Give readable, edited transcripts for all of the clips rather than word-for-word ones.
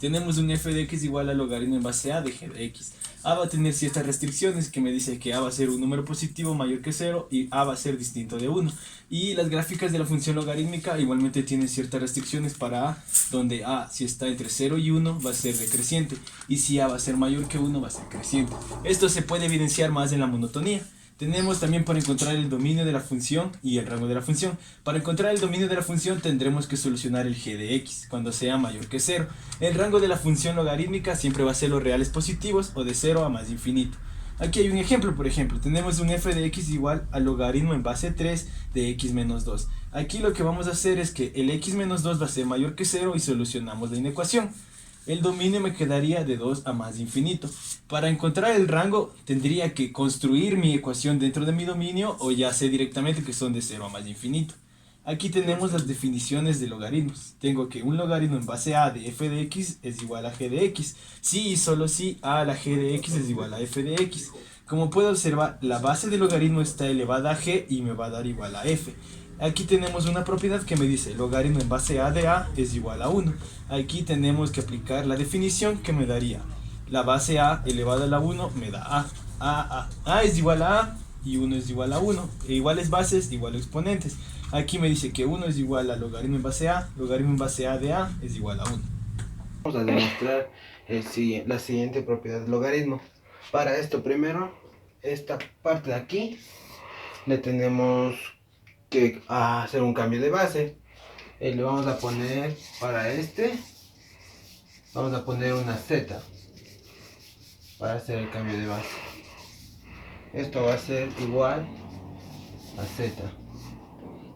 Tenemos un f de x igual al logaritmo en base a de g de x. A va a tener ciertas restricciones que me dice que a va a ser un número positivo mayor que 0 y a va a ser distinto de 1. Y las gráficas de la función logarítmica igualmente tienen ciertas restricciones para a, donde a, si está entre 0 y 1, va a ser decreciente, y si a va a ser mayor que 1, va a ser creciente. Esto se puede evidenciar más en la monotonía. Tenemos también para encontrar el dominio de la función y el rango de la función. Para encontrar el dominio de la función tendremos que solucionar el g de x cuando sea mayor que 0. El rango de la función logarítmica siempre va a ser los reales positivos o de 0 a más infinito. Aquí hay un ejemplo, por ejemplo, tenemos un f de x igual al logaritmo en base 3 de x menos 2. Aquí lo que vamos a hacer es que el x menos 2 va a ser mayor que 0 y solucionamos la inecuación. El dominio me quedaría de 2 a más infinito. Para encontrar el rango tendría que construir mi ecuación dentro de mi dominio, o ya sé directamente que son de 0 a más infinito. Aquí tenemos las definiciones de logaritmos. Tengo que un logaritmo en base a de f de x es igual a g de x. Si y solo si a la g de x es igual a f de x. Como puedo observar, la base del logaritmo está elevada a g y me va a dar igual a f. Aquí tenemos una propiedad que me dice logaritmo en base a de a es igual a 1. Aquí tenemos que aplicar la definición que me daría la base a elevada a la 1 me da a es igual a y 1 es igual a 1. E iguales bases, iguales exponentes. Aquí me dice que 1 es igual a logaritmo en base a, logaritmo en base a de a es igual a 1. Vamos a demostrar la siguiente propiedad del logaritmo. Para esto primero, esta parte de aquí, le tenemos que hacer un cambio de base. Le vamos a poner para este, vamos a poner una z para hacer el cambio de base. Esto va a ser igual a z.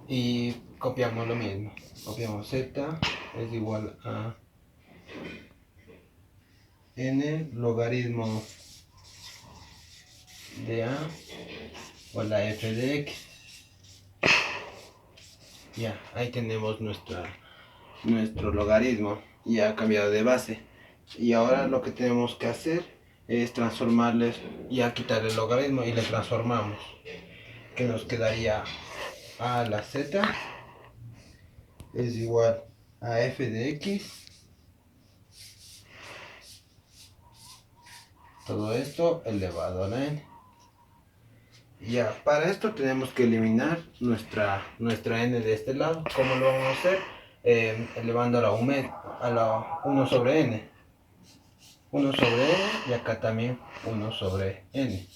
Y copiamos lo mismo. Copiamos z es igual a n logaritmo de a o la f de x. Ya, ahí tenemos nuestro logaritmo ya ha cambiado de base. Y ahora lo que tenemos que hacer es transformarles, ya quitar el logaritmo y le transformamos. Que nos quedaría a la z es igual a f de x. Todo esto elevado a la n. Ya, para esto tenemos que eliminar nuestra n de este lado. ¿Cómo lo vamos a hacer? Elevando a la 1 sobre n. 1 sobre n y acá también 1 sobre n.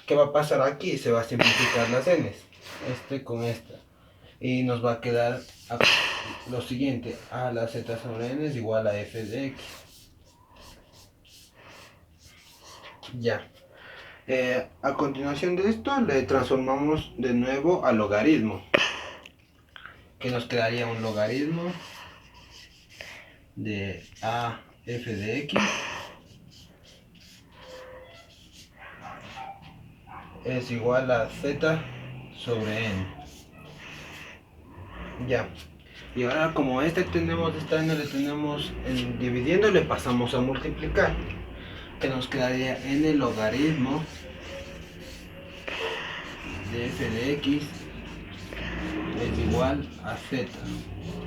¿Qué va a pasar aquí? Se va a simplificar las n. Este con esta. Y nos va a quedar lo siguiente. A la z sobre n es igual a f de x. Ya. A continuación de esto le transformamos de nuevo al logaritmo, que nos quedaría un logaritmo de a f de x es igual a z sobre n. Ya. Y ahora como esta n le tenemos dividiendo, le pasamos a multiplicar, que nos quedaría n logaritmo de f de x es igual a z.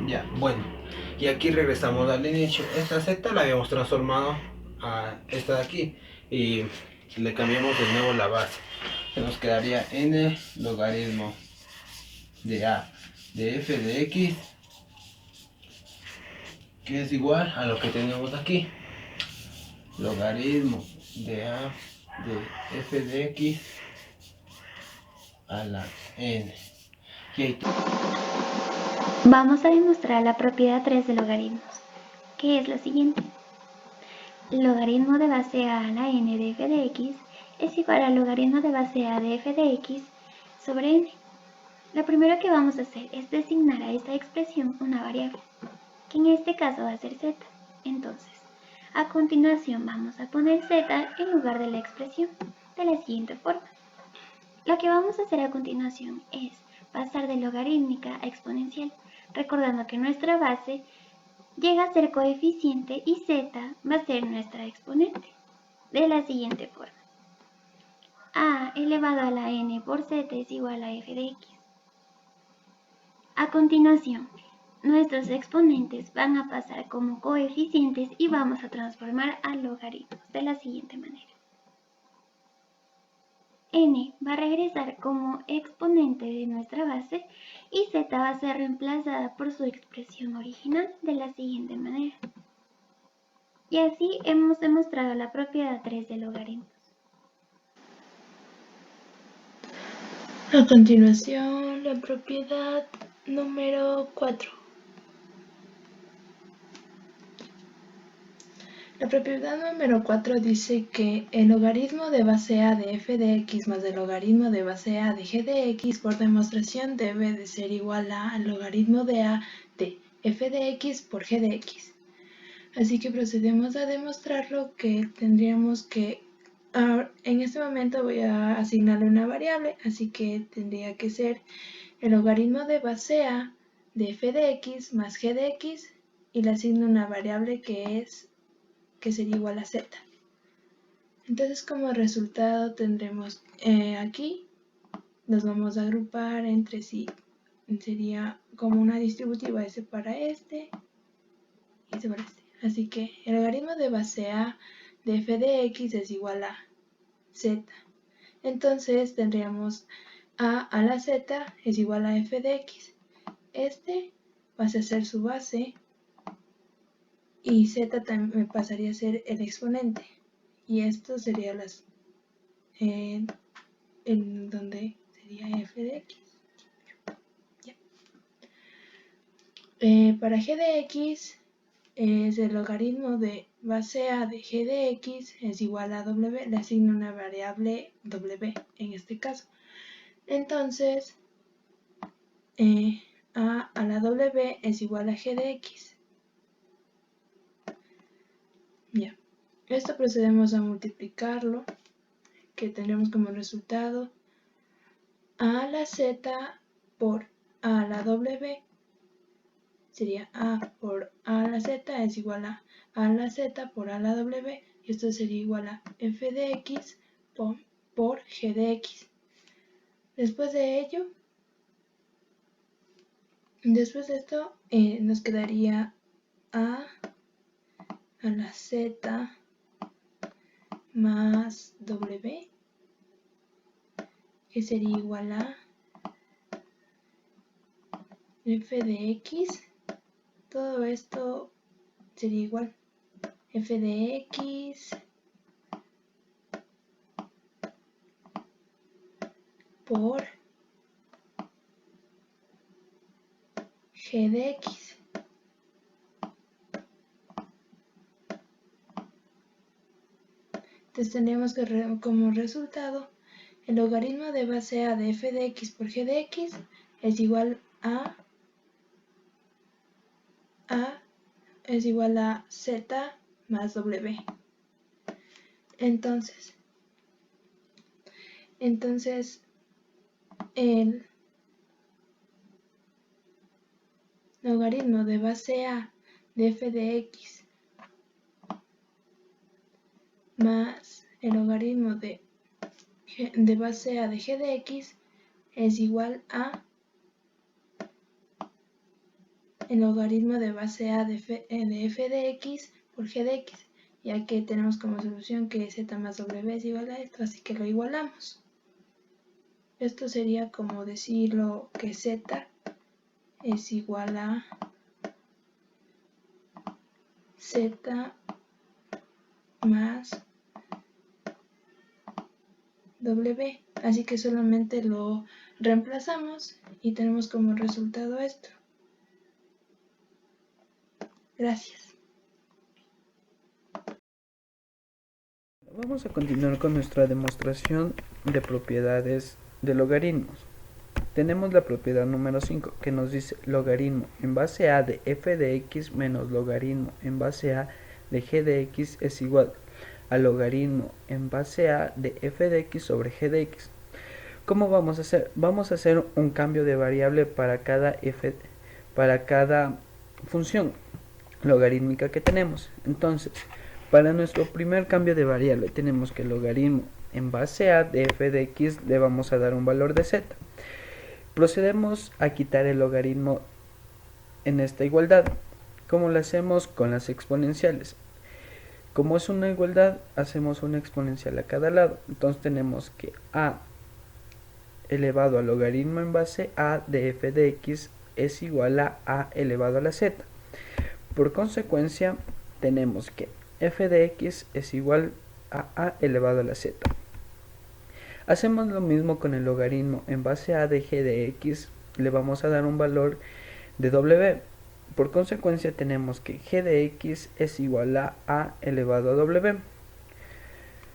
Ya, bueno, y aquí regresamos al inicio. Esta z la habíamos transformado a esta de aquí y le cambiamos de nuevo la base, que nos quedaría n logaritmo de a de f de x, que es igual a lo que tenemos aquí, logaritmo de a de f de x a la n. Y ahí Vamos a demostrar la propiedad 3 de logaritmos, que es la siguiente. El logaritmo de base a la n de f de x es igual al logaritmo de base a de f de x sobre n. Lo primero que vamos a hacer es designar a esta expresión una variable, que en este caso va a ser z. Entonces, a continuación vamos a poner z en lugar de la expresión de la siguiente forma. Lo que vamos a hacer a continuación es pasar de logarítmica a exponencial, recordando que nuestra base llega a ser coeficiente y z va a ser nuestra exponente, de la siguiente forma. A elevado a la n por z es igual a f de x. A continuación, nuestros exponentes van a pasar como coeficientes y vamos a transformar a logaritmos de la siguiente manera. N va a regresar como exponente de nuestra base y z va a ser reemplazada por su expresión original de la siguiente manera. Y así hemos demostrado la propiedad 3 de logaritmos. A continuación, la propiedad número 4. La propiedad número 4 dice que el logaritmo de base a de f de x más el logaritmo de base a de g de x por demostración debe de ser igual al logaritmo de a de f de x por g de x. Así que procedemos a demostrarlo, que tendríamos que, en este momento voy a asignarle una variable, así que tendría que ser el logaritmo de base a de f de x más g de x, y le asigno una variable que sería igual a z. Entonces, como resultado tendremos aquí, los vamos a agrupar entre sí, sería como una distributiva S para este y este para este. Así que el logaritmo de base a de f de x es igual a z. Entonces tendríamos a la z es igual a f de x. Este va a ser su base y z también pasaría a ser el exponente. Y esto sería en donde sería f de x. Ya. Para g de x es el logaritmo de base a de g de x es igual a w, le asigno una variable w en este caso. Entonces, a la w es igual a g de x. Ya. Esto procedemos a multiplicarlo, que tendremos como resultado a la z por a la w. Sería a por a la z es igual a la z por a la w, y esto sería igual a f de x por g de x. Después de esto, nos quedaría a la z más w, que sería igual a f de x. Todo esto sería igual f de x por g de x. Entonces tendríamos que como resultado el logaritmo de base a de f de x por g de x es igual a z más w. Entonces el logaritmo de base a de f de x más el logaritmo de base a de g de x es igual a el logaritmo de base a de f de x por g de x, ya que tenemos como solución que z más w es igual a esto, así que lo igualamos. Esto sería como decirlo que z es igual a z más w, así que solamente lo reemplazamos y tenemos como resultado esto. Gracias. Vamos a continuar con nuestra demostración de propiedades de logaritmos. Tenemos la propiedad número 5, que nos dice logaritmo en base a de f de x menos logaritmo en base a de g de x es igual al logaritmo en base a de f de x sobre g de x. ¿Cómo vamos a hacer? Vamos a hacer un cambio de variable para cada función logarítmica que tenemos. Entonces, para nuestro primer cambio de variable tenemos que el logaritmo en base a de f de x le vamos a dar un valor de z. Procedemos a quitar el logaritmo en esta igualdad, como lo hacemos con las exponenciales. Como es una igualdad, hacemos una exponencial a cada lado. Entonces tenemos que a elevado al logaritmo en base a de f de x es igual a elevado a la z. Por consecuencia, tenemos que f de x es igual a elevado a la z. Hacemos lo mismo con el logaritmo en base a de g de x, le vamos a dar un valor de w. Por consecuencia tenemos que g de x es igual a elevado a w.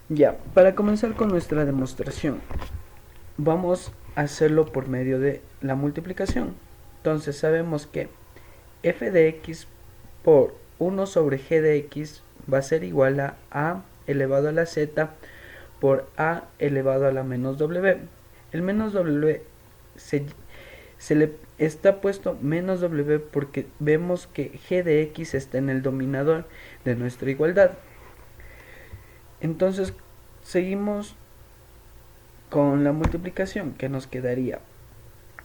Ya, para comenzar con nuestra demostración, vamos a hacerlo por medio de la multiplicación. Entonces sabemos que f de x por 1 sobre g de x va a ser igual a elevado a la z por a elevado a la menos w. El menos w se le está puesto menos w porque vemos que g de x está en el dominador de nuestra igualdad. Entonces seguimos con la multiplicación, que nos quedaría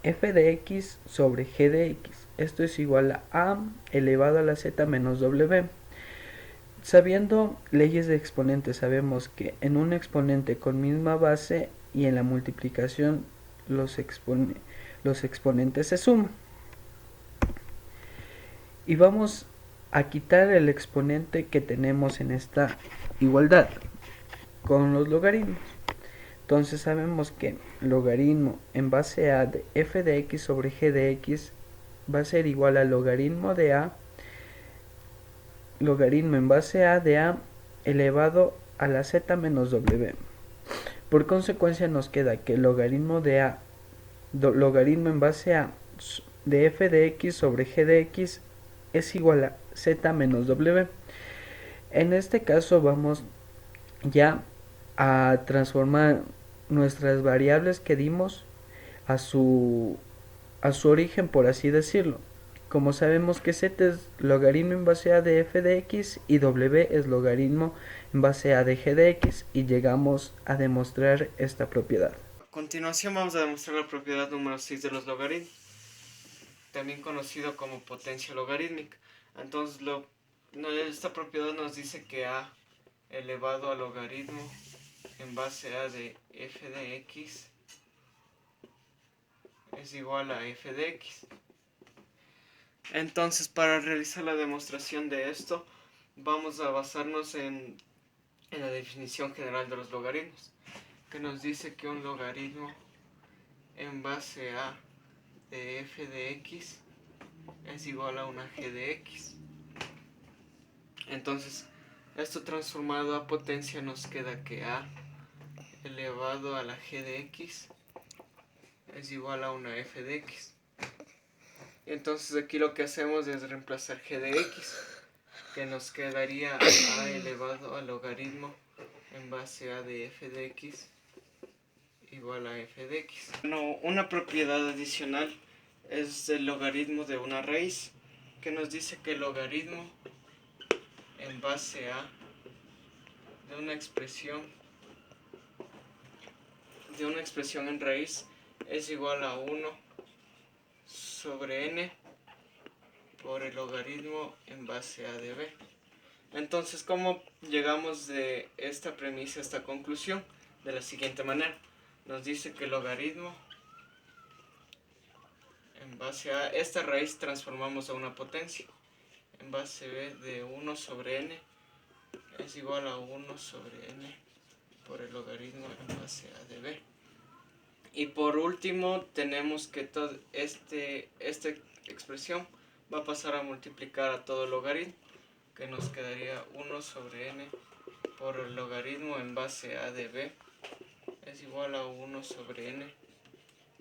f de x sobre g de x. Esto es igual a elevado a la z menos w. Sabiendo leyes de exponentes, sabemos que en un exponente con misma base y en la multiplicación los exponentes se suman. Y vamos a quitar el exponente que tenemos en esta igualdad con los logaritmos. Entonces sabemos que logaritmo en base a de f de x sobre g de x va a ser igual al logaritmo de a logaritmo en base a de a elevado a la z menos w. Por consecuencia nos queda que el logaritmo de a logaritmo en base a de f de x sobre g de x es igual a z menos w. En este caso vamos ya a transformar nuestras variables que dimos a su origen, por así decirlo. Como sabemos que z es logaritmo en base a de f de x y w es logaritmo en base a de g de x, y llegamos a demostrar esta propiedad. A continuación vamos a demostrar la propiedad número 6 de los logaritmos, también conocido como potencia logarítmica. Entonces esta propiedad nos dice que a elevado al logaritmo en base a de f de x es igual a f de x. Entonces, para realizar la demostración de esto, vamos a basarnos en la definición general de los logaritmos, que nos dice que un logaritmo en base a de f de x es igual a una g de x. Entonces, esto transformado a potencia nos queda que a elevado a la g de x es igual a una f de x. Entonces aquí lo que hacemos es reemplazar g de x, que nos quedaría a elevado al logaritmo en base a de f de x igual a f de x. Bueno, una propiedad adicional es el logaritmo de una raíz, que nos dice que el logaritmo en base a de una expresión en raíz es igual a 1 sobre n por el logaritmo en base a de b. Entonces, ¿cómo llegamos de esta premisa a esta conclusión? De la siguiente manera. Nos dice que el logaritmo en base a esta raíz transformamos a una potencia. En base b de 1 sobre n es igual a 1 sobre n por el logaritmo en base a de b. Y por último tenemos que esta expresión va a pasar a multiplicar a todo el logaritmo, que nos quedaría 1 sobre n por el logaritmo en base a de b es igual a 1 sobre n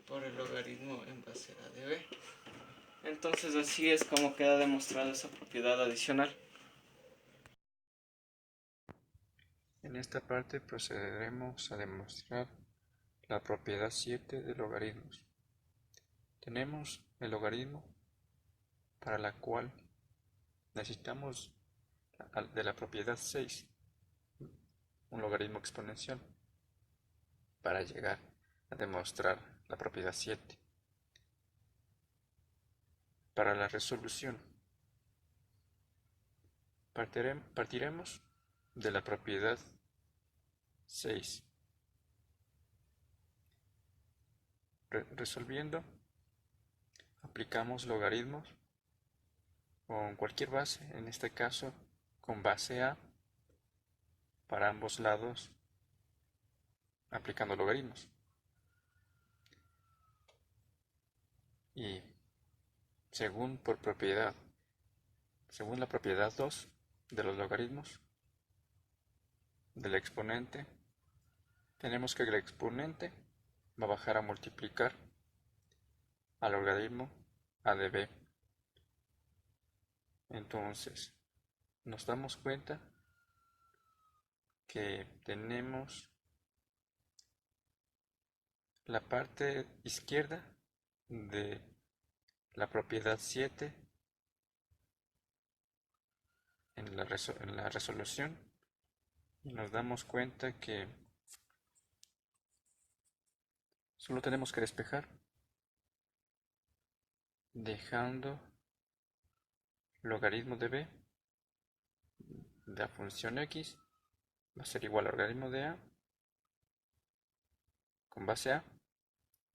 por el logaritmo en base a de b. Entonces así es como queda demostrada esa propiedad adicional. En esta parte procederemos a demostrar la propiedad 7 de logaritmos. Tenemos el logaritmo, para la cual necesitamos de la propiedad 6, un logaritmo exponencial, para llegar a demostrar la propiedad 7. para la resolución, partiremos de la propiedad 6. Resolviendo, aplicamos logaritmos con cualquier base, en este caso con base A, para ambos lados, aplicando logaritmos. Y según la propiedad 2 de los logaritmos del exponente, tenemos que el exponente va a bajar a multiplicar al logaritmo a de b. Entonces, nos damos cuenta que tenemos la parte izquierda de la propiedad 7 en la resolución, y nos damos cuenta que solo tenemos que despejar dejando logaritmo de b de la función x va a ser igual al logaritmo de a con base a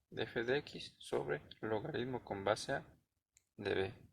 de f de x sobre logaritmo con base a de b.